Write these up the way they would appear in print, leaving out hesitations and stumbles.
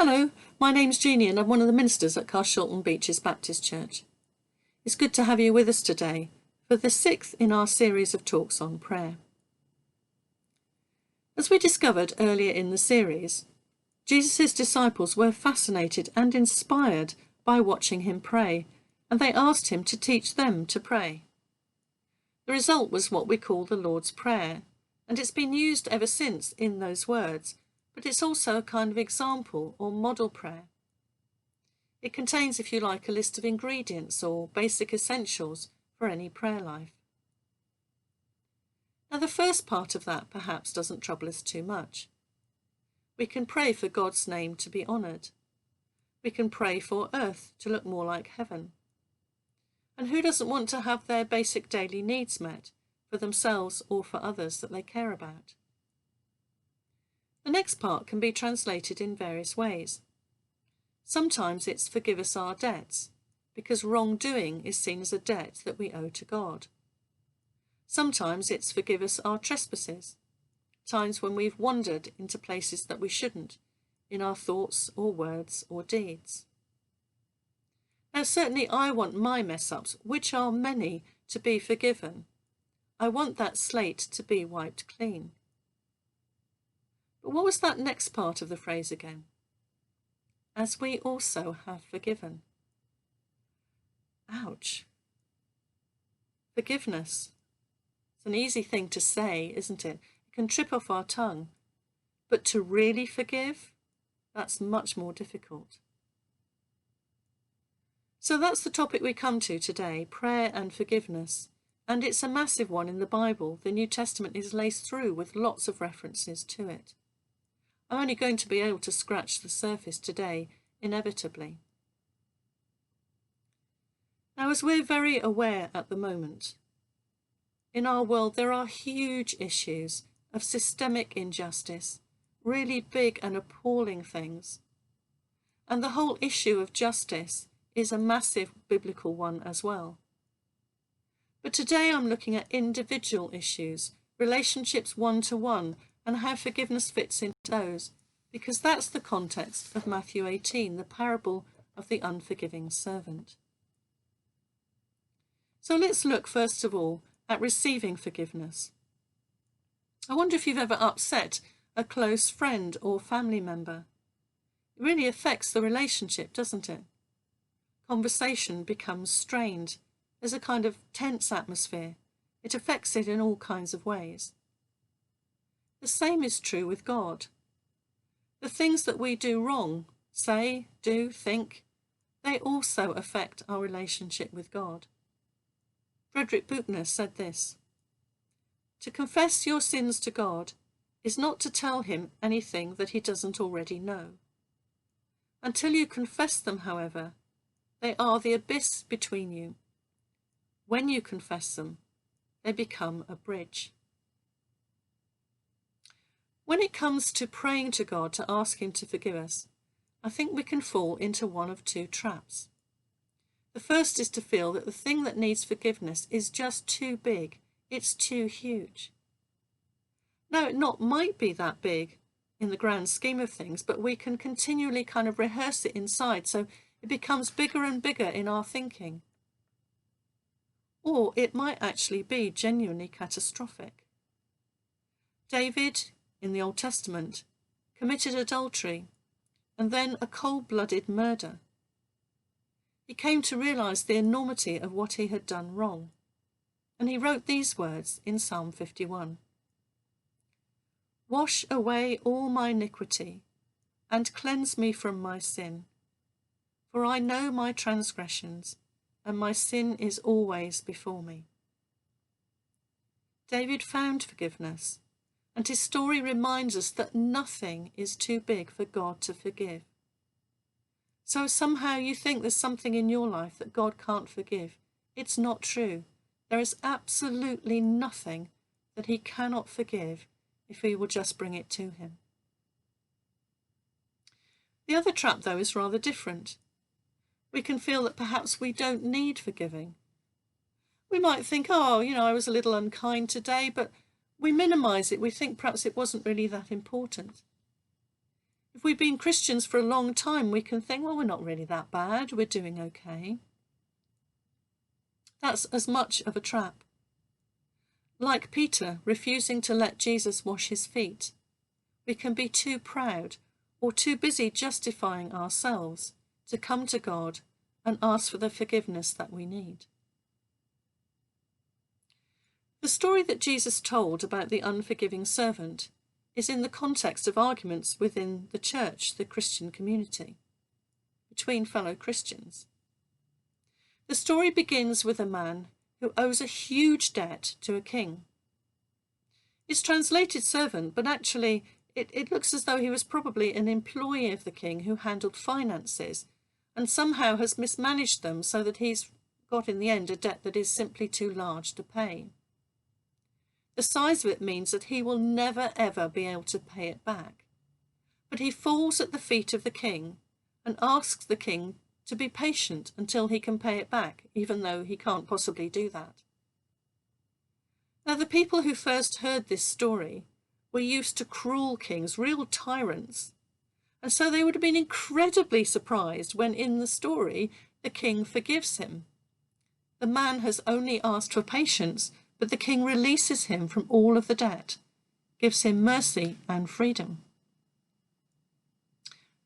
Hello, my name's Jeannie and I'm one of the ministers at Carshalton Beeches Baptist Church. It's good to have you with us today for the 6th in our series of talks on prayer. As we discovered earlier in the series, Jesus' disciples were fascinated and inspired by watching him pray, and they asked him to teach them to pray. The result was what we call the Lord's Prayer, and it's been used ever since in those words, but it's also a kind of example or model prayer. It contains, if you like, a list of ingredients or basic essentials for any prayer life. Now, the first part of that perhaps doesn't trouble us too much. We can pray for God's name to be honoured. We can pray for earth to look more like heaven. And who doesn't want to have their basic daily needs met for themselves or for others that they care about? The next part can be translated in various ways. Sometimes it's forgive us our debts, because wrongdoing is seen as a debt that we owe to God. Sometimes it's forgive us our trespasses, times when we've wandered into places that we shouldn't, in our thoughts or words or deeds. Now certainly I want my mess-ups, which are many, to be forgiven. I want that slate to be wiped clean. But what was that next part of the phrase again? As we also have forgiven. Ouch. Forgiveness. It's an easy thing to say, isn't it? It can trip off our tongue. But to really forgive, that's much more difficult. So that's the topic we come to today, prayer and forgiveness. And it's a massive one in the Bible. The New Testament is laced through with lots of references to it. I'm only going to be able to scratch the surface today, inevitably. Now, as we're very aware at the moment, in our world there are huge issues of systemic injustice, really big and appalling things. And the whole issue of justice is a massive biblical one as well. But today I'm looking at individual issues, relationships one-to-one, and how forgiveness fits into those, because that's the context of Matthew 18, the parable of the unforgiving servant. So let's look first of all at receiving forgiveness. I wonder if you've ever upset a close friend or family member. It really affects the relationship, doesn't it? Conversation becomes strained. There's a kind of tense atmosphere. It affects it in all kinds of ways. The same is true with God. The things that we do wrong, say, do, think, they also affect our relationship with God. Frederick Buechner said this: "To confess your sins to God is not to tell him anything that he doesn't already know. Until you confess them, however, they are the abyss between you. When you confess them, they become a bridge." When it comes to praying to God to ask him to forgive us, I think we can fall into one of two traps. The first is to feel that the thing that needs forgiveness is just too big, it's too huge. Now, it might be that big in the grand scheme of things, but we can continually kind of rehearse it inside, so it becomes bigger and bigger in our thinking. Or it might actually be genuinely catastrophic. David, in the Old Testament, committed adultery and then a cold-blooded murder. He came to realise the enormity of what he had done wrong, and he wrote these words in Psalm 51. "Wash away all my iniquity and cleanse me from my sin, for I know my transgressions, and my sin is always before me." David found forgiveness, and his story reminds us that nothing is too big for God to forgive. So if somehow you think there's something in your life that God can't forgive, it's not true. There is absolutely nothing that he cannot forgive if we will just bring it to him. The other trap, though, is rather different. We can feel that perhaps we don't need forgiving. We might think, I was a little unkind today, but we minimise it. We think perhaps it wasn't really that important. If we've been Christians for a long time, we can think, well, we're not really that bad, we're doing okay. That's as much of a trap. Like Peter, refusing to let Jesus wash his feet, we can be too proud or too busy justifying ourselves to come to God and ask for the forgiveness that we need. The story that Jesus told about the unforgiving servant is in the context of arguments within the church, the Christian community, between fellow Christians. The story begins with a man who owes a huge debt to a king. It's translated servant, but actually it looks as though he was probably an employee of the king who handled finances and somehow has mismanaged them so that he's got in the end a debt that is simply too large to pay. The size of it means that he will never ever be able to pay it back. But he falls at the feet of the king and asks the king to be patient until he can pay it back, even though he can't possibly do that. Now, the people who first heard this story were used to cruel kings, real tyrants, and so they would have been incredibly surprised when in the story the king forgives him. The man has only asked for patience, but the king releases him from all of the debt, gives him mercy and freedom.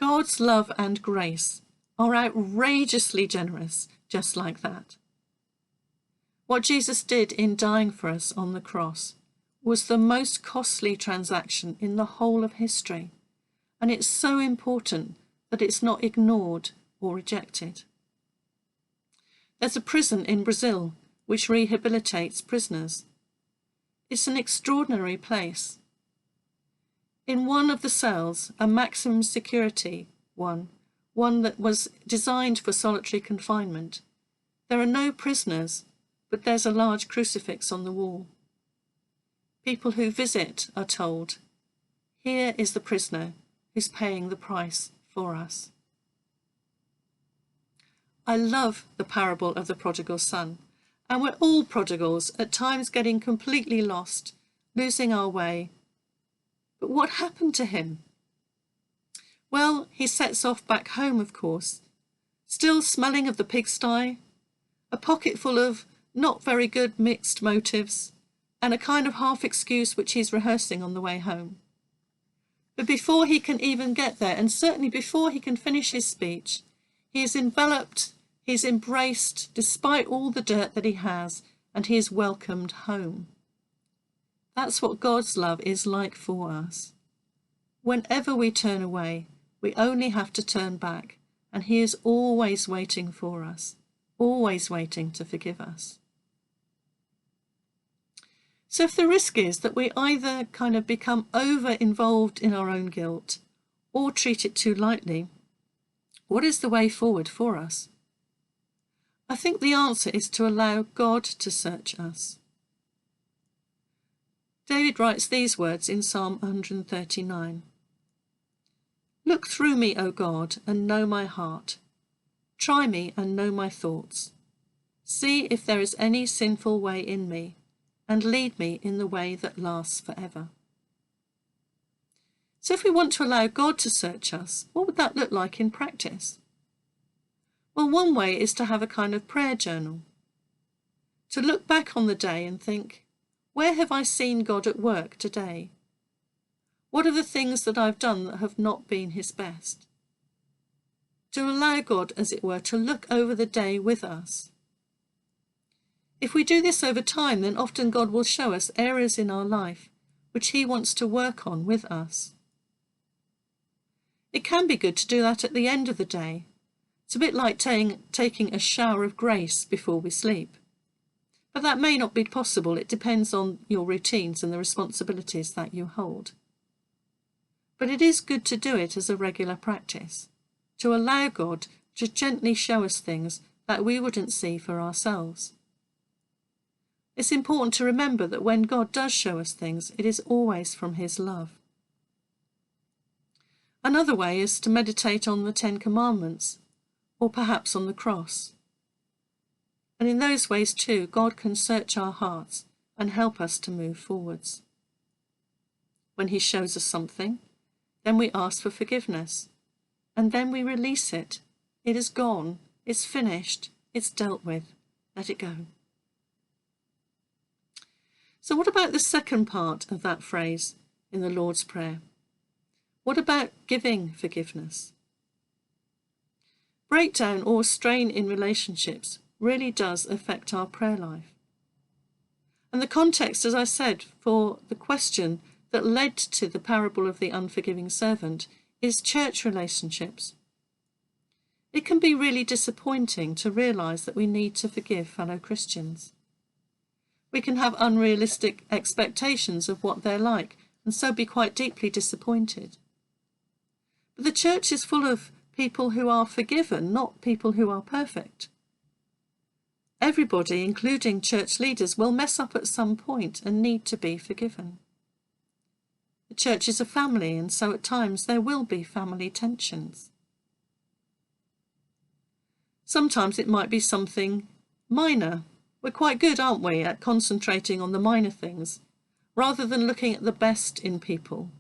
God's love and grace are outrageously generous, just like that. What Jesus did in dying for us on the cross was the most costly transaction in the whole of history, and it's so important that it's not ignored or rejected. There's a prison in Brazil which rehabilitates prisoners. It's an extraordinary place. In one of the cells, a maximum security one that was designed for solitary confinement, there are no prisoners, but there's a large crucifix on the wall. People who visit are told, here is the prisoner who's paying the price for us. I love the parable of the prodigal son. And we're all prodigals, at times getting completely lost, losing our way. But what happened to him? Well, he sets off back home, of course, still smelling of the pigsty, a pocket full of not very good mixed motives, and a kind of half excuse which he's rehearsing on the way home. But before he can even get there, and certainly before he can finish his speech, he is enveloped, he's embraced despite all the dirt that he has, and he is welcomed home. That's what God's love is like for us. Whenever we turn away, we only have to turn back, and he is always waiting for us, always waiting to forgive us. So if the risk is that we either kind of become over-involved in our own guilt or treat it too lightly, what is the way forward for us? I think the answer is to allow God to search us. David writes these words in Psalm 139. Look through me, O God, and know my heart. Try me and know my thoughts. See if there is any sinful way in me, and lead me in the way that lasts forever. So if we want to allow God to search us, what would that look like in practice? Well, one way is to have a kind of prayer journal. To look back on the day and think, where have I seen God at work today? What are the things that I've done that have not been his best? To allow God, as it were, to look over the day with us. If we do this over time, then often God will show us areas in our life which he wants to work on with us. It can be good to do that at the end of the day. It's a bit like taking a shower of grace before we sleep. But that may not be possible. It depends on your routines and the responsibilities that you hold. But it is good to do it as a regular practice, to allow God to gently show us things that we wouldn't see for ourselves. It's important to remember that when God does show us things, it is always from his love. Another way is to meditate on the 10 Commandments, or perhaps on the cross. And in those ways too, God can search our hearts and help us to move forwards. When he shows us something, then we ask for forgiveness, and then we release it. It is gone, it's finished, it's dealt with. Let it go. So what about the second part of that phrase in the Lord's Prayer? What about giving forgiveness? Breakdown or strain in relationships really does affect our prayer life. And the context, as I said, for the question that led to the parable of the unforgiving servant is church relationships. It can be really disappointing to realise that we need to forgive fellow Christians. We can have unrealistic expectations of what they're like, and so be quite deeply disappointed. But the church is full of people who are forgiven, not people who are perfect. Everybody, including church leaders, will mess up at some point and need to be forgiven. The church is a family, and so at times there will be family tensions. Sometimes it might be something minor. We're quite good, aren't we, at concentrating on the minor things, rather than looking at the best in people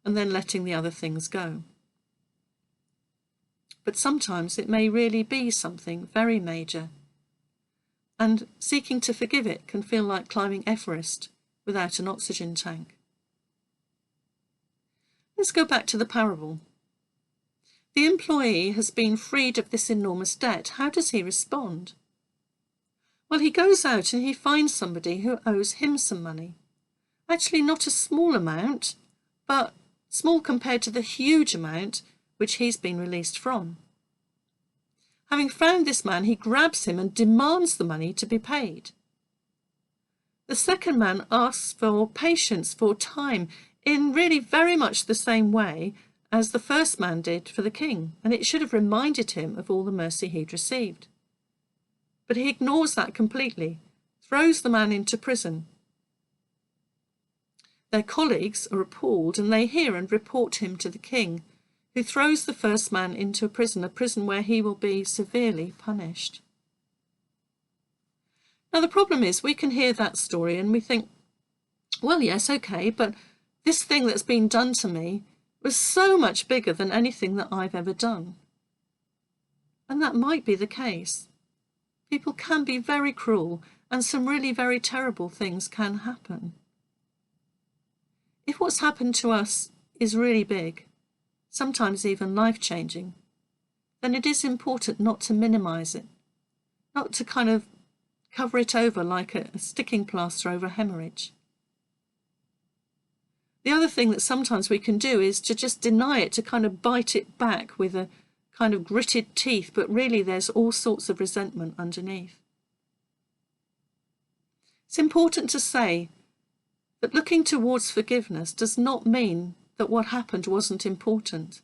and then letting the other things go. But sometimes it may really be something very major, and seeking to forgive it can feel like climbing Everest without an oxygen tank. Let's go back to the parable. The employee has been freed of this enormous debt. How does he respond? Well, he goes out and he finds somebody who owes him some money. Actually, not a small amount, but small compared to the huge amount which he's been released from. Having found this man, he grabs him and demands the money to be paid. The second man asks for patience, for time, in really very much the same way as the first man did for the king, and it should have reminded him of all the mercy he'd received. But he ignores that completely, throws the man into prison. Their colleagues are appalled, and they hear and report him to the king, who throws the first man into a prison where he will be severely punished. Now the problem is, we can hear that story and we think, well, yes, okay, but this thing that's been done to me was so much bigger than anything that I've ever done. And that might be the case. People can be very cruel, and some really very terrible things can happen. If what's happened to us is really big, sometimes even life-changing, then it is important not to minimise it, not to kind of cover it over like a sticking plaster over a hemorrhage. The other thing that sometimes we can do is to just deny it, to kind of bite it back with a kind of gritted teeth, but really there's all sorts of resentment underneath. It's important to say that looking towards forgiveness does not mean that what happened wasn't important.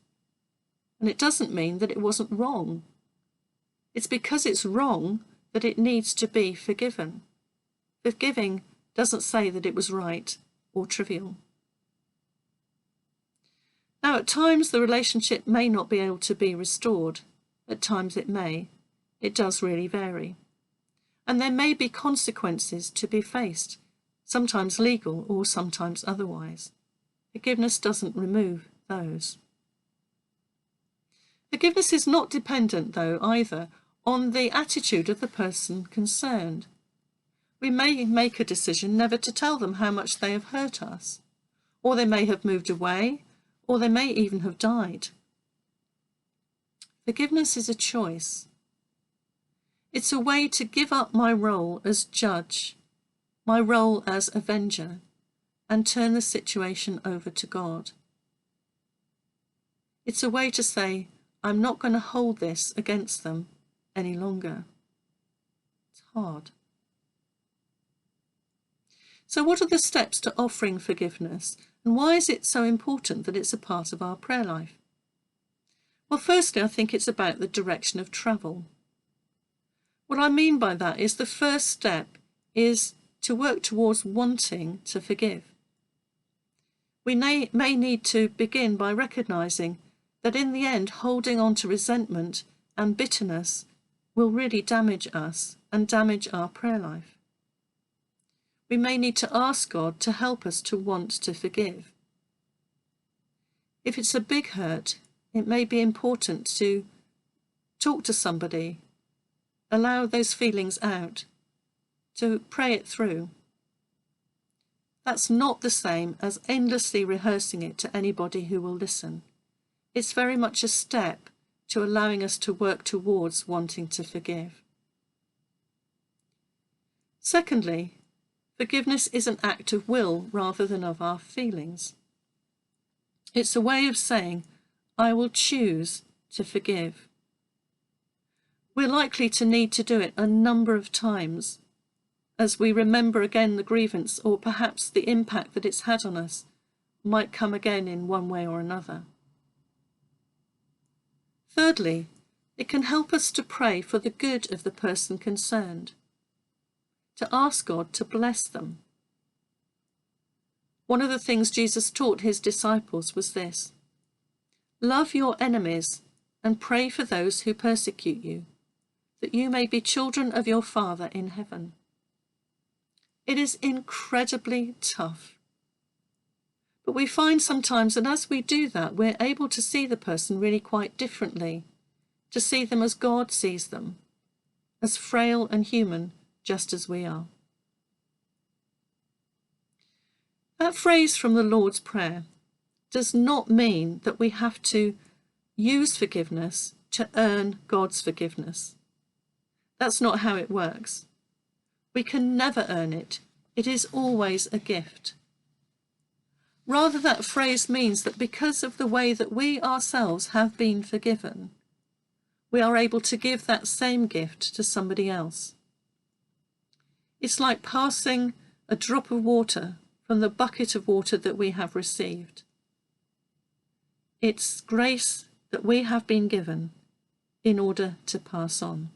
And it doesn't mean that it wasn't wrong. It's because it's wrong that it needs to be forgiven. Forgiving doesn't say that it was right or trivial. Now, at times the relationship may not be able to be restored. At times it may. It does really vary. And there may be consequences to be faced, sometimes legal or sometimes otherwise. Forgiveness doesn't remove those. Forgiveness is not dependent, though, either on the attitude of the person concerned. We may make a decision never to tell them how much they have hurt us, or they may have moved away, or they may even have died. Forgiveness is a choice. It's a way to give up my role as judge, my role as avenger, and turn the situation over to God. It's a way to say, I'm not going to hold this against them any longer. It's hard. So what are the steps to offering forgiveness, and why is it so important that it's a part of our prayer life? Well, firstly, I think it's about the direction of travel. What I mean by that is the first step is to work towards wanting to forgive. We may need to begin by recognising that in the end, holding on to resentment and bitterness will really damage us and damage our prayer life. We may need to ask God to help us to want to forgive. If it's a big hurt, it may be important to talk to somebody, allow those feelings out, to pray it through. That's not the same as endlessly rehearsing it to anybody who will listen. It's very much a step to allowing us to work towards wanting to forgive. Secondly, forgiveness is an act of will rather than of our feelings. It's a way of saying, I will choose to forgive. We're likely to need to do it a number of times as we remember again the grievance, or perhaps the impact that it's had on us might come again in one way or another. Thirdly, it can help us to pray for the good of the person concerned, to ask God to bless them. One of the things Jesus taught his disciples was this: love your enemies and pray for those who persecute you, that you may be children of your Father in heaven. It is incredibly tough. But we find sometimes that as we do that, we're able to see the person really quite differently, to see them as God sees them, as frail and human, just as we are. That phrase from the Lord's Prayer does not mean that we have to use forgiveness to earn God's forgiveness. That's not how it works. We can never earn it. It is always a gift. Rather, that phrase means that because of the way that we ourselves have been forgiven, we are able to give that same gift to somebody else. It's like passing a drop of water from the bucket of water that we have received. It's grace that we have been given in order to pass on.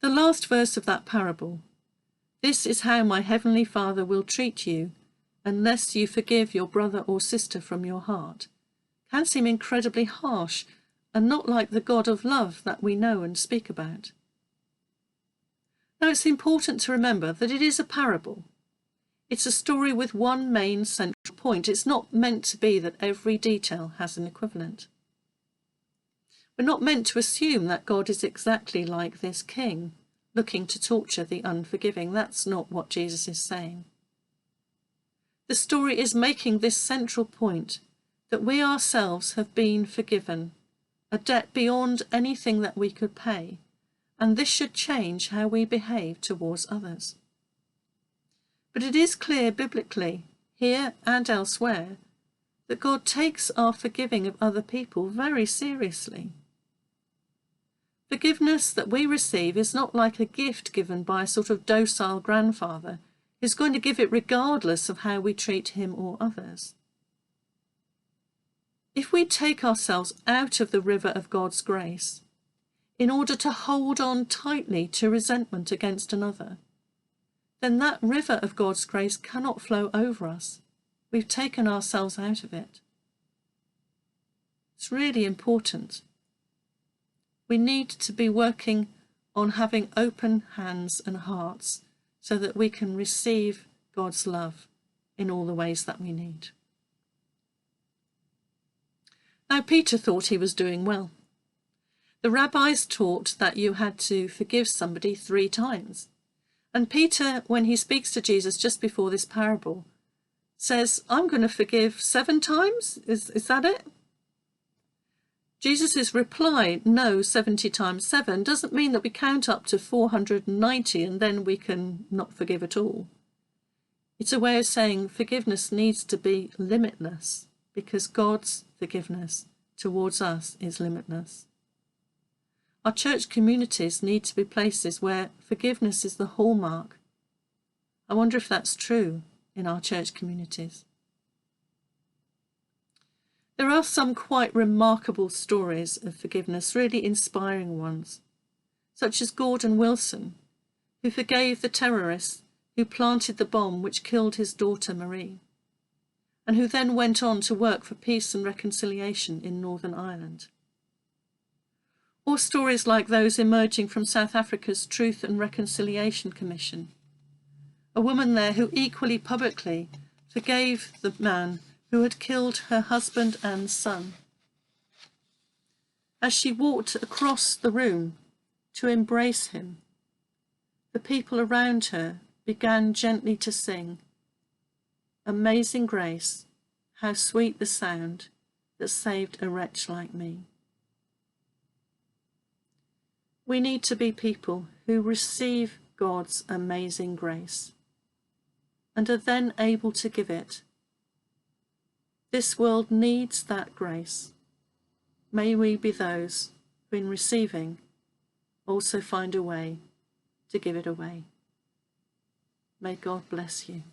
The last verse of that parable, "This is how my heavenly Father will treat you unless you forgive your brother or sister from your heart," can seem incredibly harsh and not like the God of love that we know and speak about. Now, it's important to remember that it is a parable. It's a story with one main central point. It's not meant to be that every detail has an equivalent. We're not meant to assume that God is exactly like this king, looking to torture the unforgiving. That's not what Jesus is saying. The story is making this central point that we ourselves have been forgiven, a debt beyond anything that we could pay, and this should change how we behave towards others. But it is clear biblically, here and elsewhere, that God takes our forgiving of other people very seriously. Forgiveness that we receive is not like a gift given by a sort of docile grandfather who's going to give it regardless of how we treat him or others. If we take ourselves out of the river of God's grace in order to hold on tightly to resentment against another, then that river of God's grace cannot flow over us. We've taken ourselves out of it. It's really important. We need to be working on having open hands and hearts so that we can receive God's love in all the ways that we need. Now, Peter thought he was doing well. The rabbis taught that you had to forgive somebody 3 times. And Peter, when he speaks to Jesus just before this parable, says, I'm going to forgive 7 times? Is that it? Jesus' reply, no, 70 times 7, doesn't mean that we count up to 490 and then we can not forgive at all. It's a way of saying forgiveness needs to be limitless, because God's forgiveness towards us is limitless. Our church communities need to be places where forgiveness is the hallmark. I wonder if that's true in our church communities. There are some quite remarkable stories of forgiveness, really inspiring ones, such as Gordon Wilson, who forgave the terrorists who planted the bomb which killed his daughter Marie, and who then went on to work for peace and reconciliation in Northern Ireland. Or stories like those emerging from South Africa's Truth and Reconciliation Commission, a woman there who equally publicly forgave the man who had killed her husband and son. As she walked across the room to embrace him, the people around her began gently to sing, "Amazing grace, how sweet the sound that saved a wretch like me." We need to be people who receive God's amazing grace and are then able to give it. This world needs that grace. May we be those who, in receiving, also find a way to give it away. May God bless you.